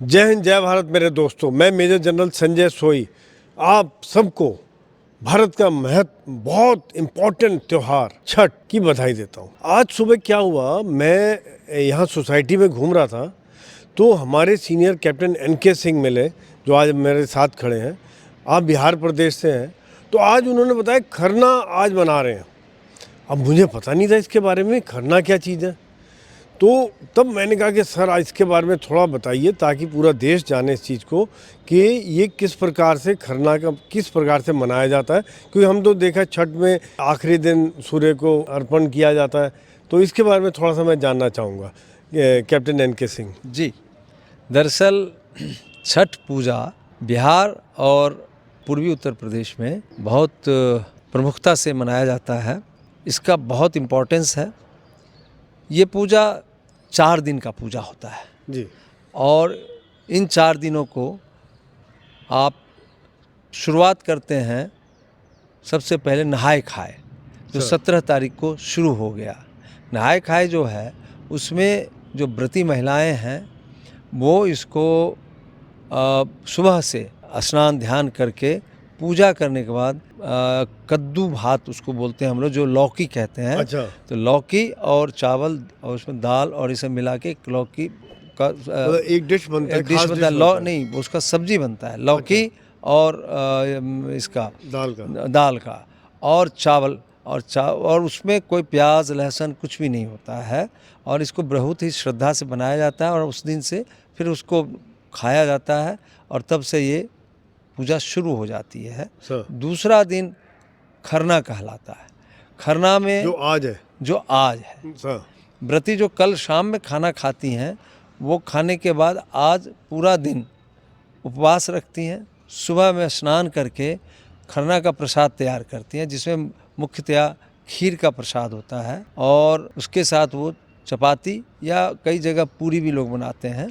जय हिंद, जय भारत मेरे दोस्तों। मैं मेजर जनरल संजय सोई आप सबको भारत का बहुत इम्पोर्टेंट त्यौहार छठ की बधाई देता हूँ। आज सुबह क्या हुआ, मैं यहाँ सोसाइटी में घूम रहा था तो हमारे सीनियर कैप्टन NK सिंह मिले, जो आज मेरे साथ खड़े हैं। आप बिहार प्रदेश से हैं, तो आज उन्होंने बताया खरना आज मना रहे हैं। अब मुझे पता नहीं था इसके बारे में, खरना क्या चीज़ है। तो तब मैंने कहा कि सर आज इसके बारे में थोड़ा बताइए, ताकि पूरा देश जाने इस चीज़ को कि ये किस प्रकार से खरना का किस प्रकार से मनाया जाता है। क्योंकि हम तो देखा छठ में आखिरी दिन सूर्य को अर्पण किया जाता है, तो इसके बारे में थोड़ा सा मैं जानना चाहूँगा कैप्टन NK सिंह जी। दरअसल छठ पूजा बिहार और पूर्वी उत्तर प्रदेश में बहुत प्रमुखता से मनाया जाता है। इसका बहुत इम्पोर्टेंस है। ये पूजा 4 दिन का पूजा होता है जी। और इन 4 दिनों को आप शुरुआत करते हैं सबसे पहले नहाए खाए, जो 17 तारीख को शुरू हो गया। नहाए खाए जो है उसमें जो व्रती महिलाएं हैं वो इसको सुबह से स्नान ध्यान करके पूजा करने के बाद कद्दू भात उसको बोलते हैं हम लोग, जो लौकी कहते हैं। अच्छा। तो लौकी और चावल और उसमें दाल और इसे मिला के लौकी का एक डिश बनता है, डिश खास बनता है। बनता है। नहीं, उसका सब्जी बनता है, लौकी और इसका दाल का और चावल और उसमें कोई प्याज लहसुन कुछ भी नहीं होता है। और इसको बहुत ही श्रद्धा से बनाया जाता है और उस दिन से फिर उसको खाया जाता है और तब से ये पूजा शुरू हो जाती है। दूसरा दिन खरना कहलाता है। खरना में जो आज है व्रती जो कल शाम में खाना खाती हैं वो खाने के बाद आज पूरा दिन उपवास रखती हैं। सुबह में स्नान करके खरना का प्रसाद तैयार करती हैं, जिसमें मुख्यतया खीर का प्रसाद होता है और उसके साथ वो चपाती या कई जगह पूरी भी लोग बनाते हैं।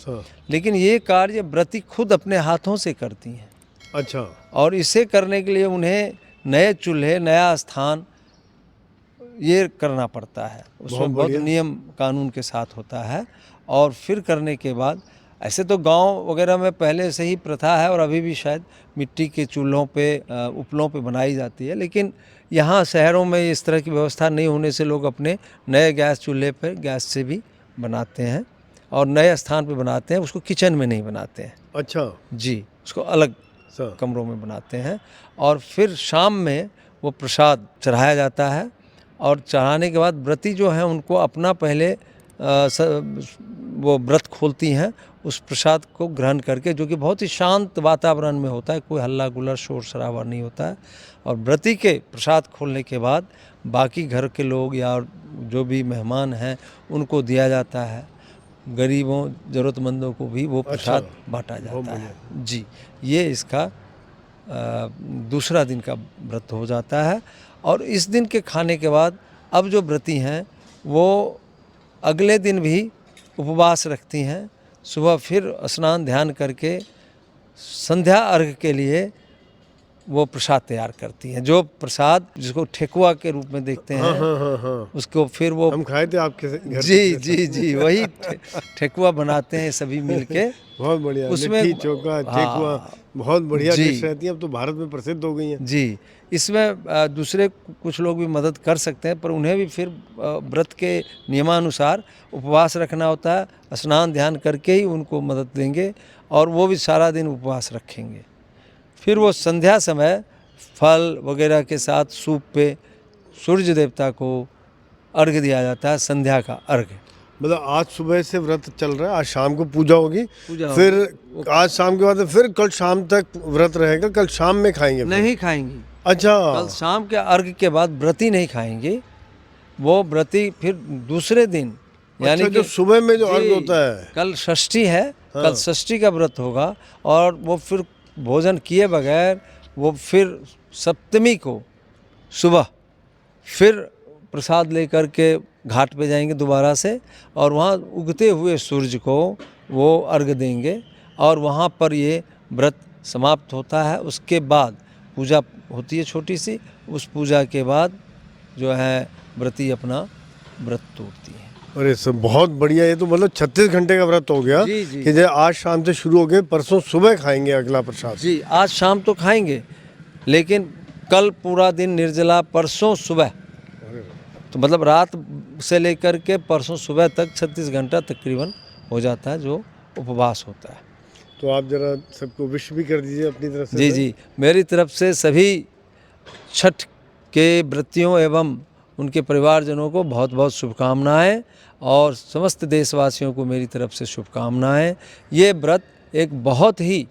लेकिन ये कार्य व्रती खुद अपने हाथों से करती हैं। अच्छा। और इसे करने के लिए उन्हें नए चूल्हे, नया स्थान ये करना पड़ता है। उसमें बहुत नियम कानून के साथ होता है। और फिर करने के बाद ऐसे तो गांव वगैरह में पहले से ही प्रथा है और अभी भी शायद मिट्टी के चूल्हों पे उपलों पे बनाई जाती है, लेकिन यहाँ शहरों में इस तरह की व्यवस्था नहीं होने से लोग अपने नए गैस चूल्हे पर गैस से भी बनाते हैं और नए स्थान पे बनाते हैं। उसको किचन में नहीं बनाते हैं। अच्छा जी, उसको अलग कमरों में बनाते हैं। और फिर शाम में वो प्रसाद चढ़ाया जाता है और चढ़ाने के बाद व्रती जो हैं उनको अपना पहले वो व्रत खोलती हैं उस प्रसाद को ग्रहण करके, जो कि बहुत ही शांत वातावरण में होता है, कोई हल्ला गुल्ला शोर शराबा नहीं होता है। और व्रती के प्रसाद खोलने के बाद बाकी घर के लोग या जो भी मेहमान हैं उनको दिया जाता है। गरीबों ज़रूरतमंदों को भी वो प्रसाद बांटा जाता है। जी, ये इसका दूसरा दिन का व्रत हो जाता है। और इस दिन के खाने के बाद अब जो व्रती हैं वो अगले दिन भी उपवास रखती हैं। सुबह फिर स्नान ध्यान करके संध्या अर्घ के लिए वो प्रसाद तैयार करती हैं, जो प्रसाद जिसको ठेकुआ के रूप में देखते हैं। उसको फिर वो हम खाए थे आपके घर। जी, वही ठेकुआ बनाते हैं सभी मिलके। बहुत बढ़िया। उसमें लिट्टी चोखा, ठेकुआ बहुत बढ़िया डिश रहती है, अब तो भारत में प्रसिद्ध हो गई हैं। जी, इसमें दूसरे कुछ लोग भी मदद कर सकते हैं, पर उन्हें भी फिर व्रत के नियमानुसार उपवास रखना होता है। स्नान ध्यान करके ही उनको मदद देंगे और वो भी सारा दिन उपवास रखेंगे। फिर वो संध्या समय फल वगैरह के साथ सूप पे सूर्य देवता को अर्घ दिया जाता है, संध्या का अर्घ। मतलब आज सुबह से व्रत चल रहा है, आज शाम को पूजा होगी, फिर आज शाम के बाद फिर कल शाम तक व्रत रहेगा। कल शाम में खाएंगे? नहीं खाएंगे। अच्छा, कल शाम के अर्घ के बाद व्रती नहीं खाएंगे। वो व्रती फिर दूसरे दिन यानी जो सुबह में जो अर्घ होता है, कल षष्ठी है। कल षष्ठी का व्रत होगा और वो फिर भोजन किए बगैर वो फिर सप्तमी को सुबह फिर प्रसाद लेकर के घाट पे जाएंगे दोबारा से और वहाँ उगते हुए सूरज को वो अर्घ देंगे और वहाँ पर ये व्रत समाप्त होता है। उसके बाद पूजा होती है छोटी सी। उस पूजा के बाद जो है व्रती अपना व्रत तोड़ती है। अरे सर बहुत बढ़िया, ये तो मतलब 36 घंटे का व्रत हो गया जी, जी। कि जो आज शाम से शुरू हो गए, परसों सुबह खाएंगे अगला प्रसाद। जी, आज शाम तो खाएंगे, लेकिन कल पूरा दिन निर्जला, परसों सुबह, तो मतलब रात से लेकर के परसों सुबह तक 36 घंटा तकरीबन हो जाता है जो उपवास होता है। तो आप जरा सबको विश भी कर दीजिए अपनी तरफ से। जी सर। जी, मेरी तरफ से सभी छठ के व्रतियों एवं उनके परिवारजनों को बहुत बहुत शुभकामनाएं, और समस्त देशवासियों को मेरी तरफ से शुभकामनाएं। ये व्रत एक बहुत ही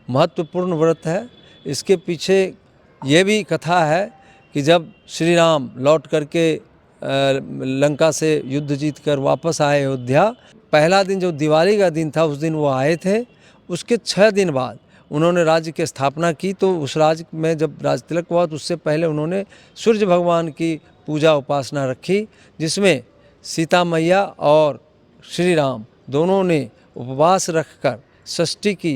महत्वपूर्ण व्रत है। इसके पीछे ये भी कथा है कि जब श्री राम लौट करके लंका से युद्ध जीत कर वापस आए अयोध्या, पहला दिन जो दिवाली का दिन था उस दिन वो आए थे। उसके 6 दिन बाद उन्होंने राज्य की स्थापना की। तो उस राज्य में जब राज तिलक हुआ तो उससे पहले उन्होंने सूर्य भगवान की पूजा उपासना रखी, जिसमें सीता मैया और श्री राम दोनों ने उपवास रखकर षष्ठी की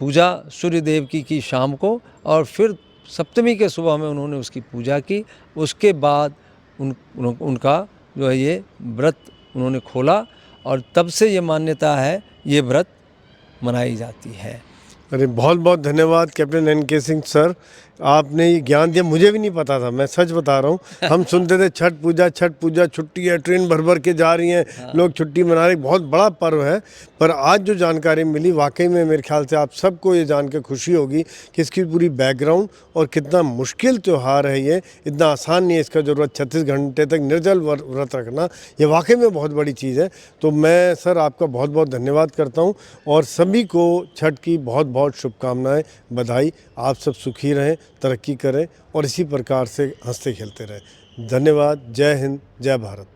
पूजा सूर्य देव की शाम को, और फिर सप्तमी के सुबह में उन्होंने उसकी पूजा की। उसके बाद उनका जो है ये व्रत उन्होंने खोला, और तब से ये मान्यता है ये व्रत मनाई जाती है। अरे बहुत बहुत धन्यवाद कैप्टन एन.के. सिंह सर, आपने ये ज्ञान दिया, मुझे भी नहीं पता था, मैं सच बता रहा हूँ। हम सुनते थे छठ पूजा छुट्टी है, ट्रेन भर भर के जा रही हैं, लोग छुट्टी मना रहे, बहुत बड़ा पर्व है। पर आज जो जानकारी मिली वाकई में मेरे ख्याल से आप सबको ये जान के खुशी होगी कि इसकी पूरी बैकग्राउंड और कितना मुश्किल त्यौहार है ये, इतना आसान नहीं है इसका ज़रूरत 36 घंटे तक निर्जल व्रत रखना, ये वाकई में बहुत बड़ी चीज़ है। तो मैं सर आपका बहुत बहुत धन्यवाद करता हूँ, और सभी को छठ की बहुत बहुत शुभकामनाएं, बधाई। आप सब सुखी रहें, तरक्की करें और इसी प्रकार से हंसते खेलते रहें। धन्यवाद। जय हिंद, जय भारत।